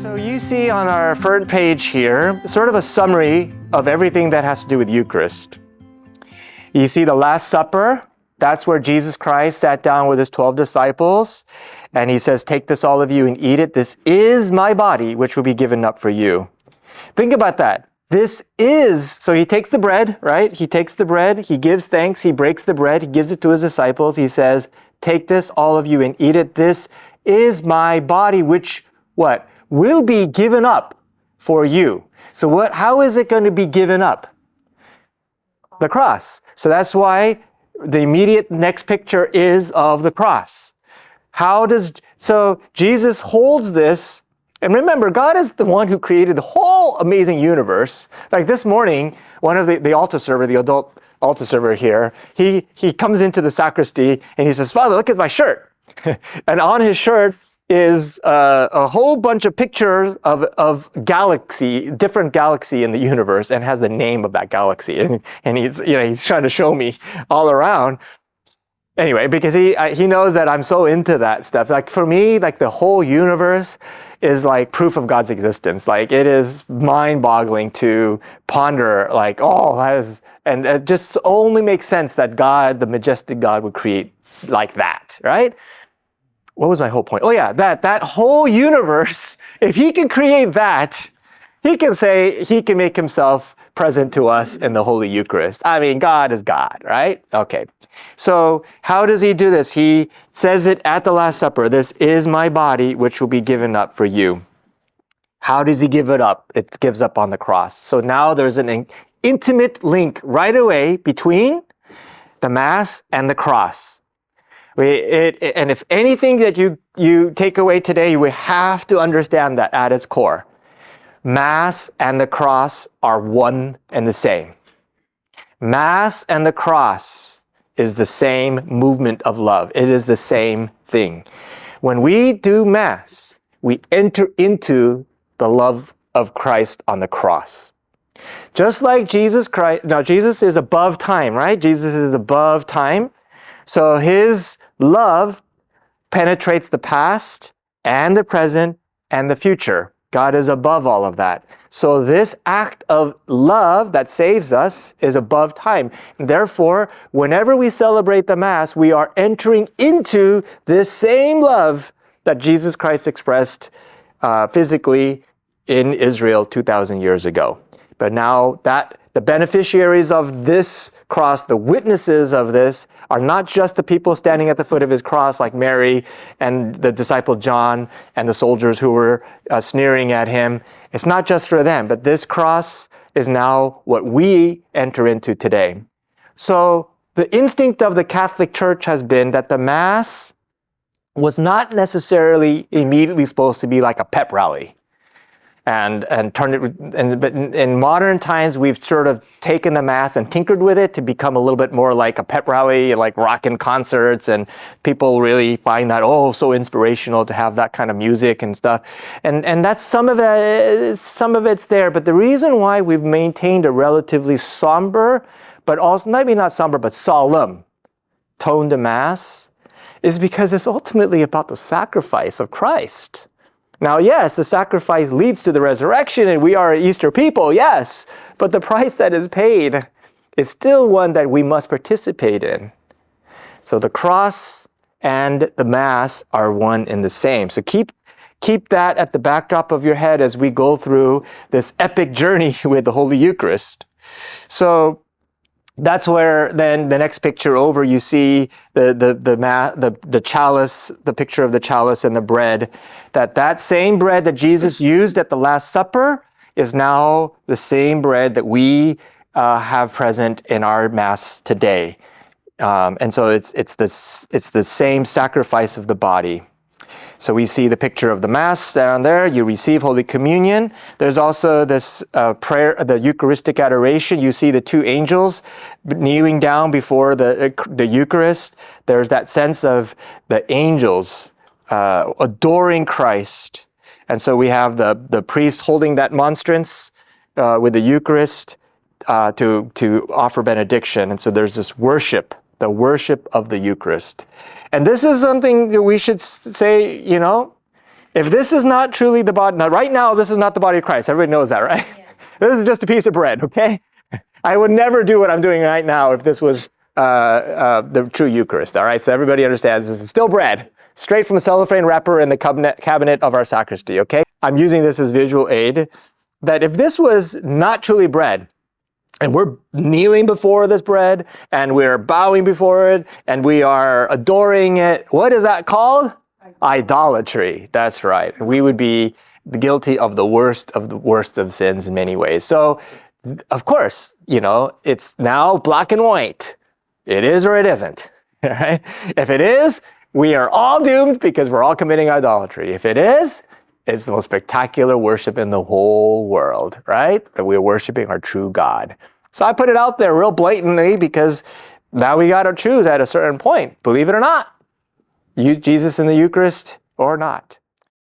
So you see on our front page here, sort of a summary of everything that has to do with Eucharist. You see the Last Supper. That's where Jesus Christ sat down with his 12 disciples. And he says, take this, all of you, and eat it. This is my body, which will be given up for you. Think about that. This is, so he takes the bread, right? He takes the bread, he gives thanks, he breaks the bread, he gives it to his disciples. He says, take this, all of you, and eat it. This is my body, which, what? Will be given up for you. So how is it going to be given up? The cross. So that's why the immediate next picture is of the cross. So Jesus holds this, and remember, God is the one who created the whole amazing universe. Like this morning, one of the altar server, the adult altar server here, he comes into the sacristy and he says, Father, look at my shirt. And on his shirt is a whole bunch of pictures of galaxy, different galaxy in the universe, and has the name of that galaxy. And he's trying to show me all around. Anyway, because he knows that I'm so into that stuff. Like for me, like the whole universe is like proof of God's existence. Like it is mind-boggling to ponder like, and it just only makes sense that God, the majestic God, would create like that, right? What was my whole point? Oh yeah, that whole universe, if he can create that, he can make himself present to us in the Holy Eucharist. I mean, God is God, right? Okay. So how does he do this? He says it at the Last Supper, this is my body, which will be given up for you. How does he give it up? It gives up on the cross. So now there's an intimate link right away between the Mass and the cross. And if anything that you take away today, you will have to understand that at its core. Mass and the cross are one and the same. Mass and the cross is the same movement of love. It is the same thing. When we do Mass, we enter into the love of Christ on the cross. Just like Jesus Christ, now Jesus is above time, right? Jesus is above time. So his love penetrates the past and the present and the future. God is above all of that. So this act of love that saves us is above time. And therefore, whenever we celebrate the Mass, we are entering into this same love that Jesus Christ expressed physically in Israel 2,000 years ago. But now that the beneficiaries of this cross, the witnesses of this, are not just the people standing at the foot of his cross like Mary and the disciple John and the soldiers who were sneering at him. It's not just for them, but this cross is now what we enter into today. So the instinct of the Catholic Church has been that the Mass was not necessarily immediately supposed to be like a pep rally. But in modern times, we've sort of taken the Mass and tinkered with it to become a little bit more like a pep rally, like rockin' concerts, and people really find that, so inspirational to have that kind of music and stuff. And that's some of it's there. But the reason why we've maintained a relatively somber, but also maybe not somber, but solemn tone to Mass is because it's ultimately about the sacrifice of Christ. Now, yes, the sacrifice leads to the resurrection, and we are an Easter people, yes, but the price that is paid is still one that we must participate in. So the cross and the Mass are one and the same. So keep that at the backdrop of your head as we go through this epic journey with the Holy Eucharist. So that's where then the next picture over, you see the chalice, the picture of the chalice and the bread. That same bread that Jesus used at the Last Supper is now the same bread that we have present in our Mass today. And so it's the same sacrifice of the body. So we see the picture of the Mass down there. You receive Holy Communion. There's also this prayer, the Eucharistic adoration. You see the two angels kneeling down before the Eucharist. There's that sense of the angels adoring Christ. And so we have the priest holding that monstrance with the Eucharist to offer benediction. And so there's this worship, the worship of the Eucharist. And this is something that we should say, If this is not truly the body, now right now this is not the body of Christ. Everybody knows that, right? Yeah. This is just a piece of bread, okay? I would never do what I'm doing right now if this was the true Eucharist, all right? So everybody understands this is still bread, straight from a cellophane wrapper in the cabinet of our sacristy, okay? I'm using this as visual aid, that if this was not truly bread, and we're kneeling before this bread, and we're bowing before it, and we are adoring it, what is that called? Idolatry. That's right. We would be guilty of the worst of sins in many ways. So, of course, you know, it's now black and white. It is or it isn't. Right? If it is, we are all doomed because we're all committing idolatry. If it is, it's the most spectacular worship in the whole world, right? That we're worshiping our true God. So I put it out there real blatantly because now we got to choose at a certain point, believe it or not. Use Jesus in the Eucharist or not.